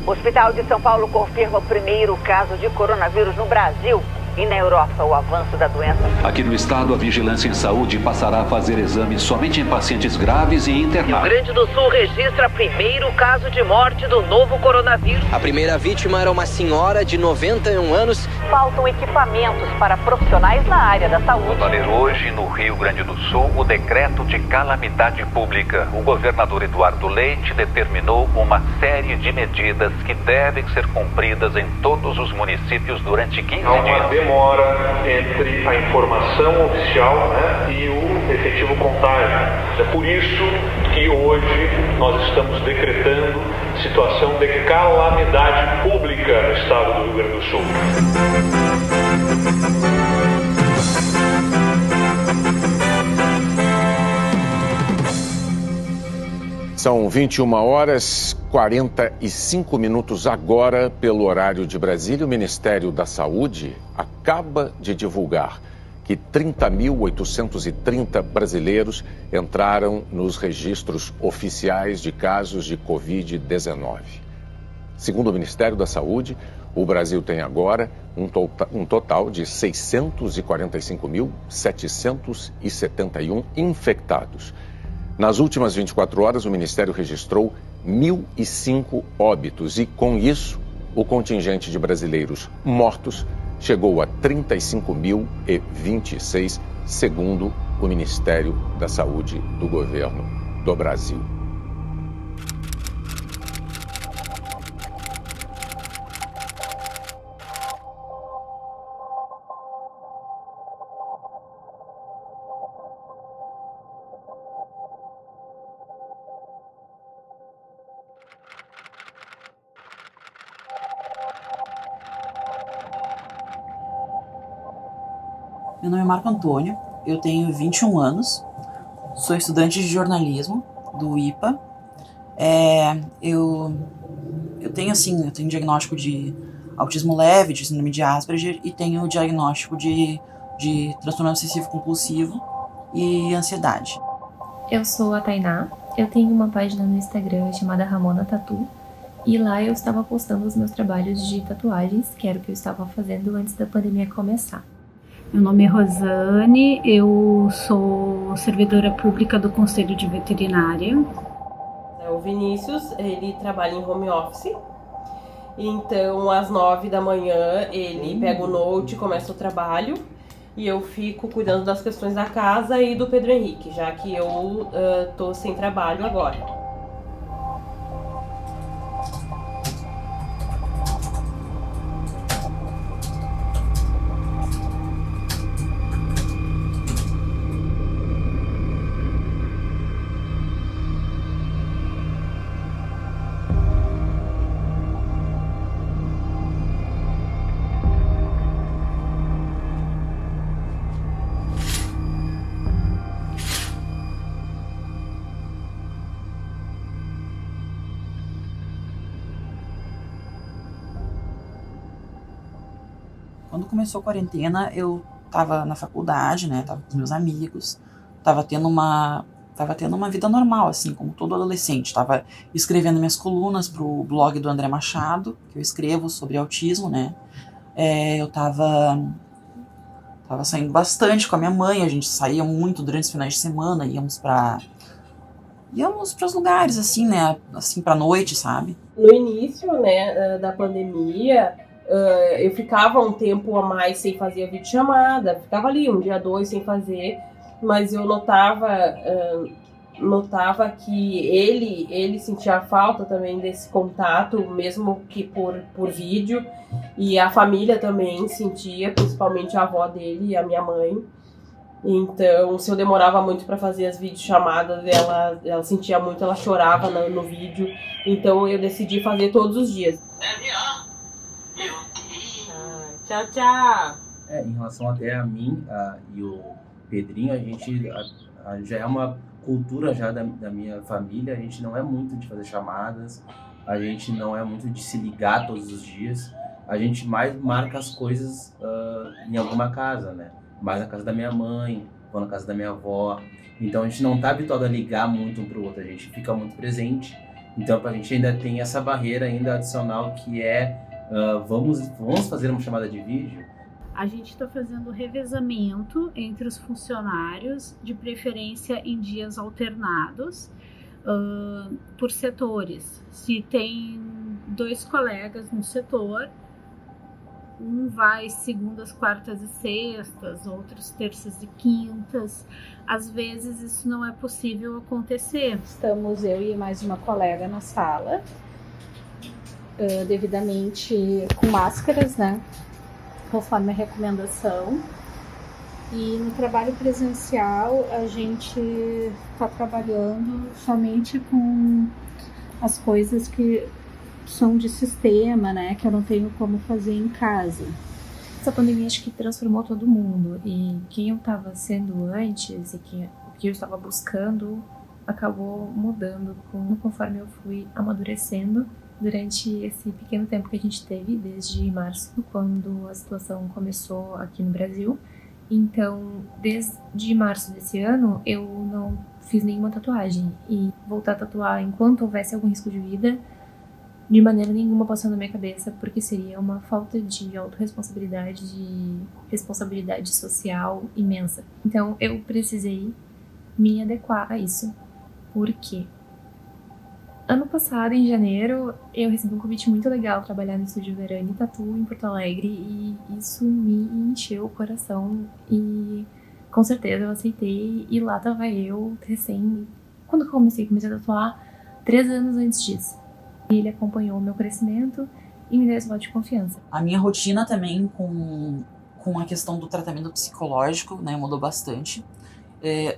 O Hospital de São Paulo confirma o primeiro caso de coronavírus no Brasil. E na Europa, o avanço da doença. Aqui no estado, a Vigilância em Saúde passará a fazer exames somente em pacientes graves e internados. Rio Grande do Sul registra primeiro caso de morte do novo coronavírus. A primeira vítima era uma senhora de 91 anos. Faltam equipamentos para profissionais na área da saúde. Vai valer hoje, no Rio Grande do Sul, o decreto de calamidade pública. O governador Eduardo Leite determinou uma série de medidas que devem ser cumpridas em todos os municípios durante 15 dias. Demora entre a informação oficial, e o efetivo contágio. É por isso que hoje nós estamos decretando situação de calamidade pública no estado do Rio Grande do Sul. São 21h45 agora, pelo horário de Brasília. O Ministério da Saúde acaba de divulgar que 30.830 brasileiros entraram nos registros oficiais de casos de Covid-19. Segundo o Ministério da Saúde, o Brasil tem agora um total de 645.771 infectados. Nas últimas 24 horas, o Ministério registrou 1.005 óbitos e, com isso, o contingente de brasileiros mortos chegou a 35.026, segundo o Ministério da Saúde do Governo do Brasil. Meu nome é Marco Antônio, eu tenho 21 anos, sou estudante de jornalismo do IPA. Eu tenho diagnóstico de autismo leve, de síndrome de Asperger e tenho diagnóstico de transtorno obsessivo compulsivo e ansiedade. Eu sou a Tainá, eu tenho uma página no Instagram chamada Ramona Tatu e lá eu estava postando os meus trabalhos de tatuagens, que era o que eu estava fazendo antes da pandemia começar. Meu nome é Rosane, eu sou servidora pública do Conselho de Veterinária. O Vinícius, ele trabalha em home office, então às 9 da manhã ele pega o note, começa o trabalho e eu fico cuidando das questões da casa e do Pedro Henrique, já que eu tô sem trabalho agora. Quando começou a quarentena, eu tava na faculdade, né, tava com meus amigos, tava tendo uma vida normal, assim, como todo adolescente. Tava escrevendo minhas colunas pro blog do André Machado, que eu escrevo sobre autismo, né. Eu tava saindo bastante com a minha mãe, a gente saía muito durante os finais de semana, íamos pros lugares, assim, né, assim, pra noite, sabe. No início, né, da pandemia, eu ficava um tempo a mais sem fazer a videochamada, ficava ali um dia, dois sem fazer, mas eu notava que ele sentia falta também desse contato, mesmo que por vídeo, e a família também sentia, principalmente a avó dele e a minha mãe. Então, se eu demorava muito para fazer as videochamadas, ela sentia muito, ela chorava no vídeo, então eu decidi fazer todos os dias. Tchau, tchau! Em relação até a mim e o Pedrinho, a gente já é uma cultura já da minha família, a gente não é muito de fazer chamadas, a gente não é muito de se ligar todos os dias, a gente mais marca as coisas em alguma casa, né? Mais na casa da minha mãe, ou na casa da minha avó, então a gente não tá habituado a ligar muito um pro outro, a gente fica muito presente Então a gente ainda tem essa barreira ainda adicional que é vamos fazer uma chamada de vídeo. A gente está fazendo revezamento entre os funcionários, de preferência em dias alternados, por setores. Se tem 2 colegas no setor, um vai segundas, quartas e sextas, outros terças e quintas. Às vezes isso não é possível acontecer. Estamos eu e mais uma colega na sala, devidamente com máscaras, né? Conforme a recomendação. E no trabalho presencial a gente está trabalhando somente com as coisas que são de sistema, né, que eu não tenho como fazer em casa. Essa pandemia acho que transformou todo mundo, e quem eu estava sendo antes e o que eu estava buscando acabou mudando conforme eu fui amadurecendo durante esse pequeno tempo que a gente teve desde março, quando a situação começou aqui no Brasil. Então, desde março desse ano, eu não fiz nenhuma tatuagem, e voltar a tatuar enquanto houvesse algum risco de vida, de maneira nenhuma passou na minha cabeça, porque seria uma falta de autorresponsabilidade, de responsabilidade social imensa. Então eu precisei me adequar a isso. Por quê? Ano passado, em janeiro, eu recebi um convite muito legal trabalhar no estúdio Verani Tatu em Porto Alegre, e isso me encheu o coração, e com certeza eu aceitei, e lá tava eu, quando eu comecei a tatuar, 3 anos antes disso. Ele acompanhou o meu crescimento e me deu esse voto de confiança. A minha rotina também com a questão do tratamento psicológico, né, mudou bastante.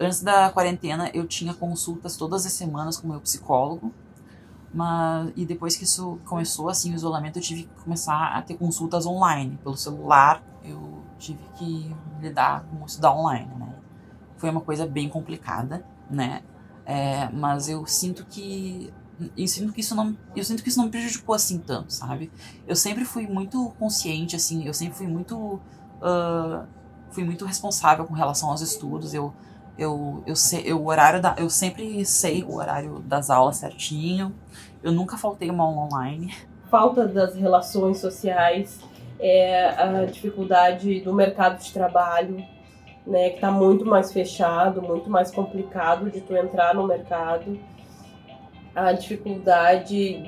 Antes da quarentena eu tinha consultas todas as semanas com o meu psicólogo, e depois que isso começou, assim, o isolamento, eu tive que começar a ter consultas online. Pelo celular eu tive que lidar com estudar online, né. Foi uma coisa bem complicada, né, mas eu sinto que isso não me prejudicou assim tanto, sabe? Eu sempre fui muito consciente, assim, eu sempre fui muito responsável com relação aos estudos. Eu sempre sei o horário das aulas certinho. Eu nunca faltei uma aula online. Falta das relações sociais, a dificuldade do mercado de trabalho, né, que está muito mais fechado, muito mais complicado de tu entrar no mercado. A dificuldade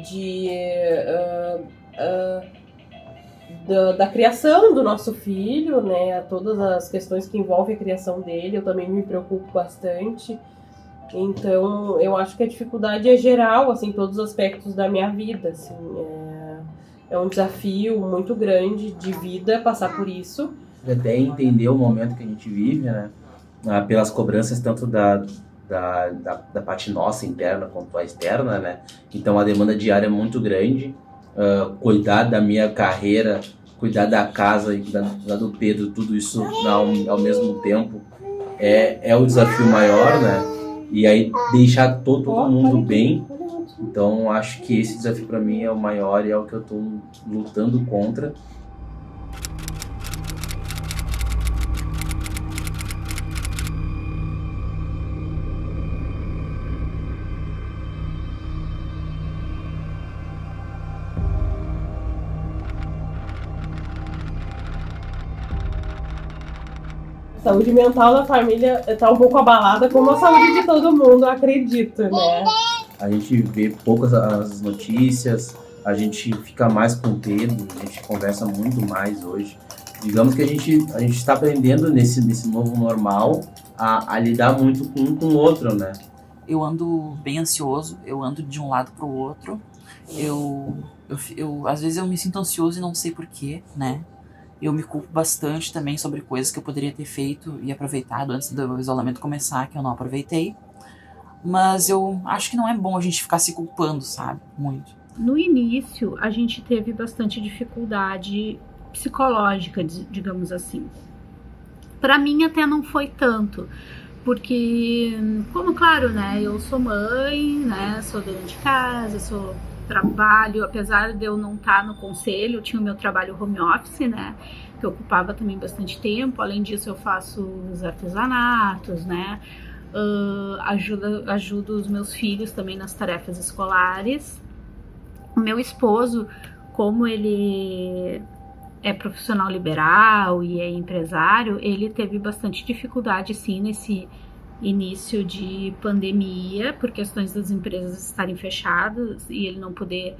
da criação do nosso filho, né? Todas as questões que envolvem a criação dele, eu também me preocupo bastante. Então, eu acho que a dificuldade é geral, assim, em todos os aspectos da minha vida. Assim, é um desafio muito grande de vida passar por isso. Até entender o momento que a gente vive, né? Pelas cobranças tanto da parte nossa interna quanto a externa, né? Então a demanda diária é muito grande. Cuidar da minha carreira, cuidar da casa e cuidar do Pedro, tudo isso ao mesmo tempo é o desafio maior, né? E aí deixar todo mundo bem. Então acho que esse desafio para mim é o maior e é o que eu estou lutando contra. A saúde mental da família está um pouco abalada, como a saúde de todo mundo, acredito, né? A gente vê poucas as notícias, a gente fica mais com o Pedro, a gente conversa muito mais hoje. Digamos que a gente está aprendendo nesse novo normal a lidar muito um com o outro, né? Eu ando bem ansioso, eu ando de um lado para o outro. Às vezes eu me sinto ansioso e não sei porquê, né? Eu me culpo bastante também sobre coisas que eu poderia ter feito e aproveitado antes do isolamento começar, que eu não aproveitei. Mas eu acho que não é bom a gente ficar se culpando, sabe? Muito. No início, a gente teve bastante dificuldade psicológica, digamos assim. Para mim até não foi tanto, porque, como claro, né, eu sou mãe, né, sou dona de casa, trabalho, apesar de eu não estar no conselho, eu tinha o meu trabalho home office, né, que ocupava também bastante tempo. Além disso, eu faço os artesanatos, né, ajudo os meus filhos também nas tarefas escolares. O meu esposo, como ele é profissional liberal e é empresário, ele teve bastante dificuldade, sim, nesse início de pandemia, por questões das empresas estarem fechadas e ele não poder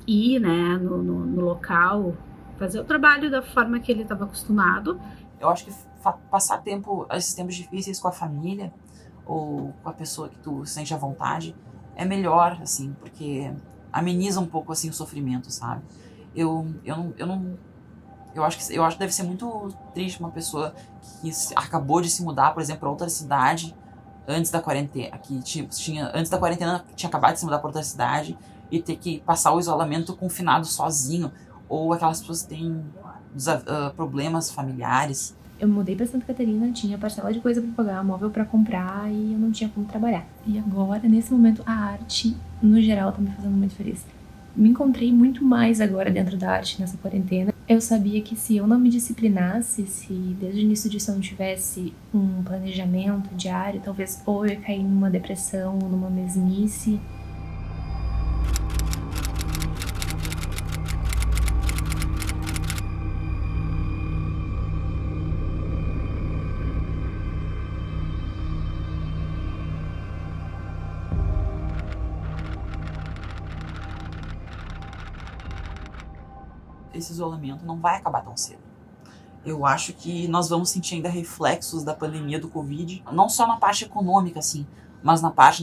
ir, né, no local, fazer o trabalho da forma que ele estava acostumado. Eu acho que passar esses tempos difíceis com a família ou com a pessoa que tu sente à vontade é melhor, assim, porque ameniza um pouco, assim, o sofrimento, sabe? Eu acho que deve ser muito triste uma pessoa que acabou de se mudar, por exemplo, para outra cidade antes da quarentena, antes da quarentena tinha acabado de se mudar para outra cidade e ter que passar o isolamento confinado sozinho, ou aquelas pessoas que têm problemas familiares. Eu mudei pra Santa Catarina, tinha parcela de coisa pra pagar, móvel pra comprar e eu não tinha como trabalhar. E agora, nesse momento, a arte, no geral, tá me fazendo muito feliz. Me encontrei muito mais agora dentro da arte nessa quarentena. Eu sabia que se eu não me disciplinasse, se desde o início disso eu não tivesse um planejamento diário, talvez ou eu ia cair numa depressão ou numa mesmice. Esse isolamento não vai acabar tão cedo. Eu acho que nós vamos sentir ainda reflexos da pandemia do Covid, não só na parte econômica, assim, mas na parte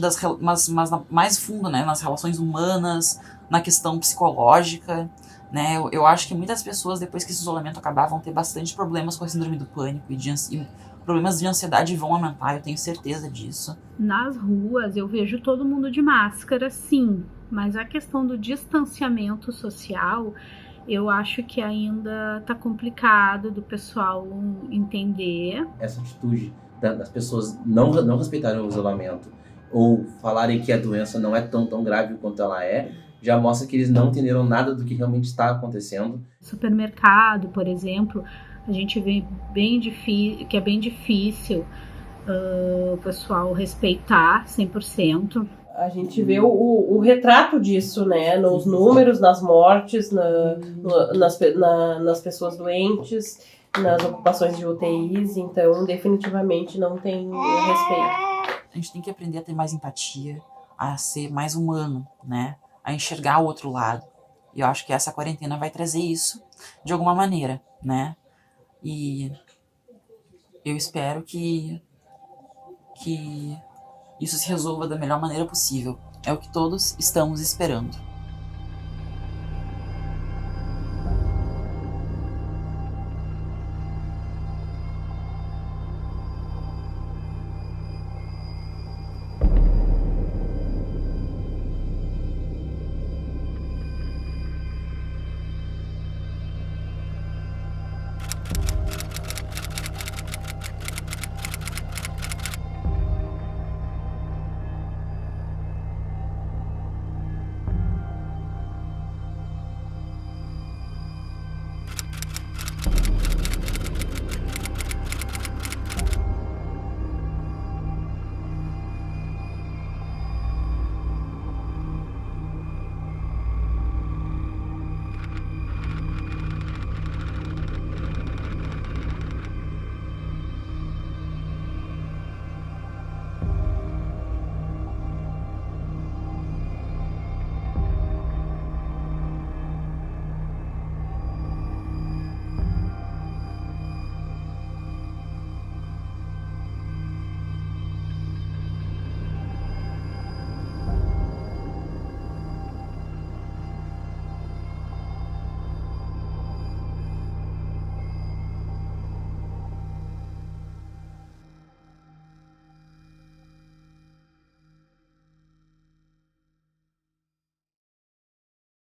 mais fundo, né, nas relações humanas, na questão psicológica, né. Eu acho que muitas pessoas, depois que esse isolamento acabar, vão ter bastante problemas com a síndrome do pânico e problemas de ansiedade vão aumentar, eu tenho certeza disso. Nas ruas eu vejo todo mundo de máscara, sim, mas a questão do distanciamento social, eu acho que ainda tá complicado do pessoal entender. Essa atitude das pessoas não respeitarem o isolamento ou falarem que a doença não é tão grave quanto ela é, já mostra que eles não entenderam nada do que realmente está acontecendo. Supermercado, por exemplo, a gente vê que é bem difícil o pessoal respeitar 100%. A gente vê o retrato disso, né? Nos números, nas mortes, nas pessoas doentes, nas ocupações de UTIs. Então, definitivamente não tem respeito. A gente tem que aprender a ter mais empatia, a ser mais humano, né? A enxergar o outro lado. E eu acho que essa quarentena vai trazer isso de alguma maneira, né? E eu espero que isso se resolva da melhor maneira possível. É o que todos estamos esperando.